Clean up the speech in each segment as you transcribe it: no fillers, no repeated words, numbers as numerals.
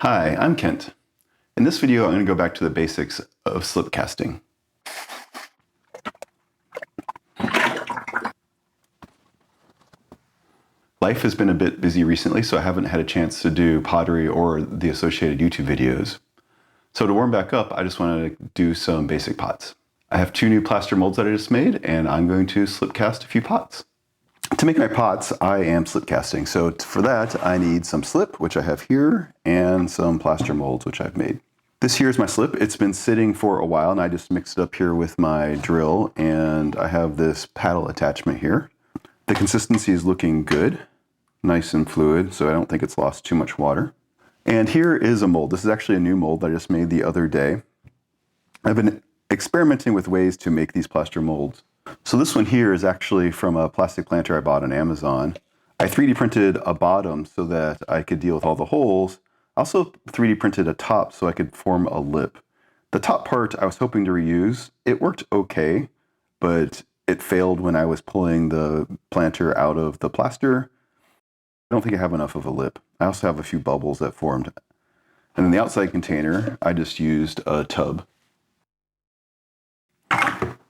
Hi, I'm Kent. In this video, I'm going to go back to the basics of slip casting. Life has been a bit busy recently, so I haven't had a chance to do pottery or the associated YouTube videos. So to warm back up, I just wanted to do some basic pots. I have 2 new plaster molds that I just made, and I'm going to slip cast a few pots. To make my pots, I am slip casting. So for that, I need some slip, which I have here, and some plaster molds, which I've made. This here is my slip. It's been sitting for a while, and I just mixed it up here with my drill, and I have this paddle attachment here. The consistency is looking good, nice and fluid, so I don't think it's lost too much water. And here is a mold. This is actually a new mold that I just made the other day. I've been experimenting with ways to make these plaster molds. So this one here is actually from a plastic planter I bought on Amazon. I 3D printed a bottom so that I could deal with all the holes. I also 3D printed a top so I could form a lip. The top part I was hoping to reuse. It worked okay, but it failed when I was pulling the planter out of the plaster. I don't think I have enough of a lip. I also have a few bubbles that formed. And then the outside container, I just used a tub.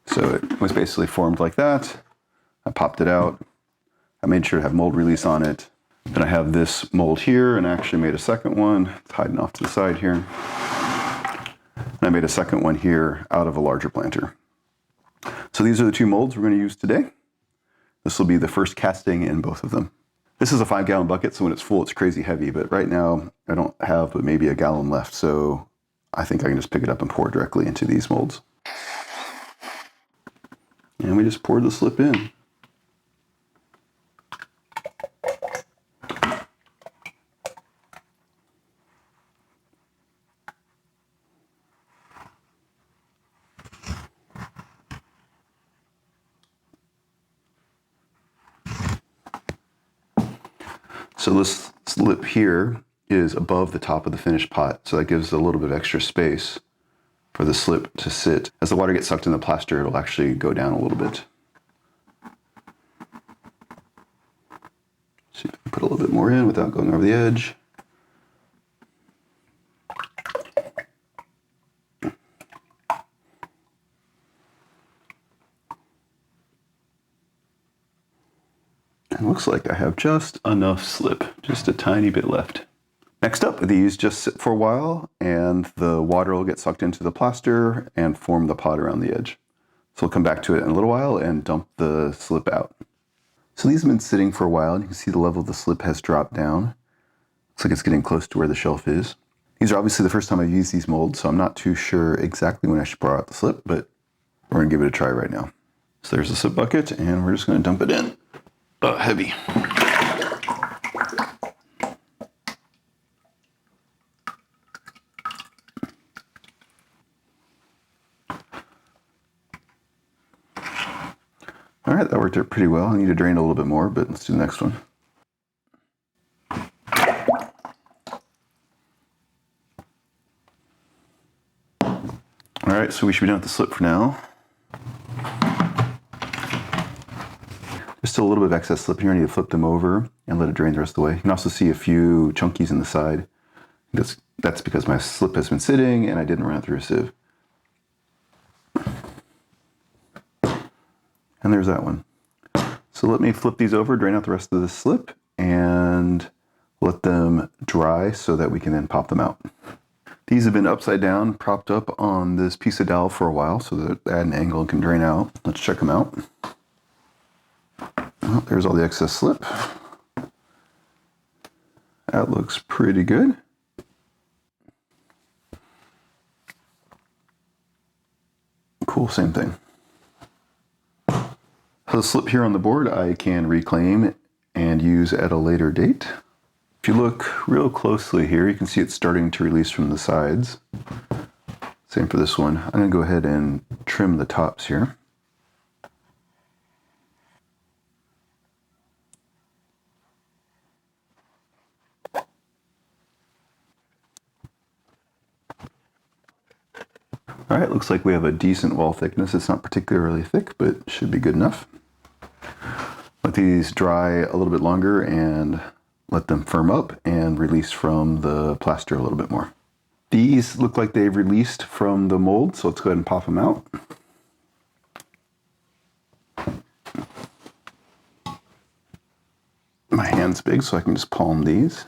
So it was basically formed like that. I popped it out. I made sure to have mold release on it. Then I have this mold here, and I actually made a second one. It's hiding off to the side here. And I made a second one here out of a larger planter. So these are the 2 molds we're going to use today. This will be the first casting in both of them. This is a 5-gallon bucket, so when it's full, it's crazy heavy. But right now, I don't have but maybe a gallon left, so I think I can just pick it up and pour directly into these molds. And we just pour the slip in. So this slip here is above the top of the finished pot, so that gives a little bit of extra space for the slip to sit. As the water gets sucked in the plaster, it'll actually go down a little bit. See if I can put a little bit more in without going over the edge. It looks like I have just enough slip, just a tiny bit left. Next up, these just sit for a while and the water will get sucked into the plaster and form the pot around the edge. So we'll come back to it in a little while and dump the slip out. So these have been sitting for a while, and you can see the level of the slip has dropped down. Looks like it's getting close to where the shelf is. These are obviously the first time I've used these molds, so I'm not too sure exactly when I should pour out the slip, but we're gonna give it a try right now. So there's the slip bucket, and we're just gonna dump it in. Heavy. All right, that worked out pretty well. I need to drain a little bit more, but let's do the next one. All right, so we should be done with the slip for now. Just still a little bit of excess slip here. I need to flip them over and let it drain the rest of the way. You can also see a few chunkies in the side. That's because my slip has been sitting and I didn't run it through a sieve. And there's that one. So let me flip these over, drain out the rest of the slip, and let them dry so that we can then pop them out. These have been upside down, propped up on this piece of dowel for a while so that they add an angle and can drain out. Let's check them out. Oh, there's all the excess slip. That looks pretty good. Cool, same thing. So the slip here on the board I can reclaim and use at a later date. If you look real closely here, you can see it's starting to release from the sides. Same for this one. I'm going to go ahead and trim the tops here. All right, looks like we have a decent wall thickness. It's not particularly thick, but should be good enough. Let these dry a little bit longer and let them firm up and release from the plaster a little bit more. These look like they've released from the mold, so let's go ahead and pop them out. My hand's big, so I can just palm these.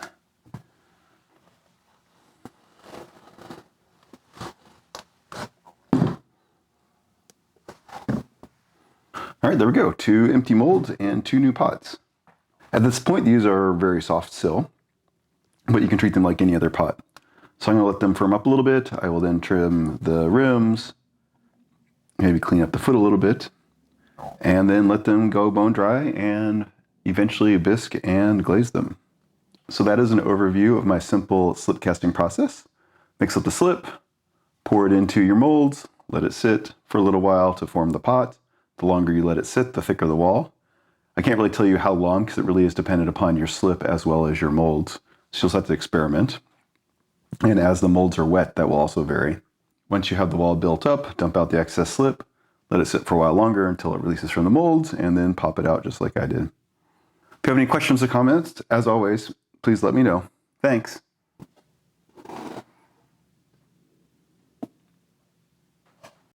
All right, there we go. 2 empty molds and 2 new pots. At this point, these are very soft still, but you can treat them like any other pot. So I'm going to let them firm up a little bit. I will then trim the rims, maybe clean up the foot a little bit, and then let them go bone dry and eventually bisque and glaze them. So that is an overview of my simple slip casting process. Mix up the slip, pour it into your molds, let it sit for a little while to form the pot. The longer you let it sit, the thicker the wall. I can't really tell you how long because it really is dependent upon your slip as well as your molds. So you'll just have to experiment. And as the molds are wet, that will also vary. Once you have the wall built up, dump out the excess slip, let it sit for a while longer until it releases from the molds, and then pop it out just like I did. If you have any questions or comments, as always, please let me know. Thanks.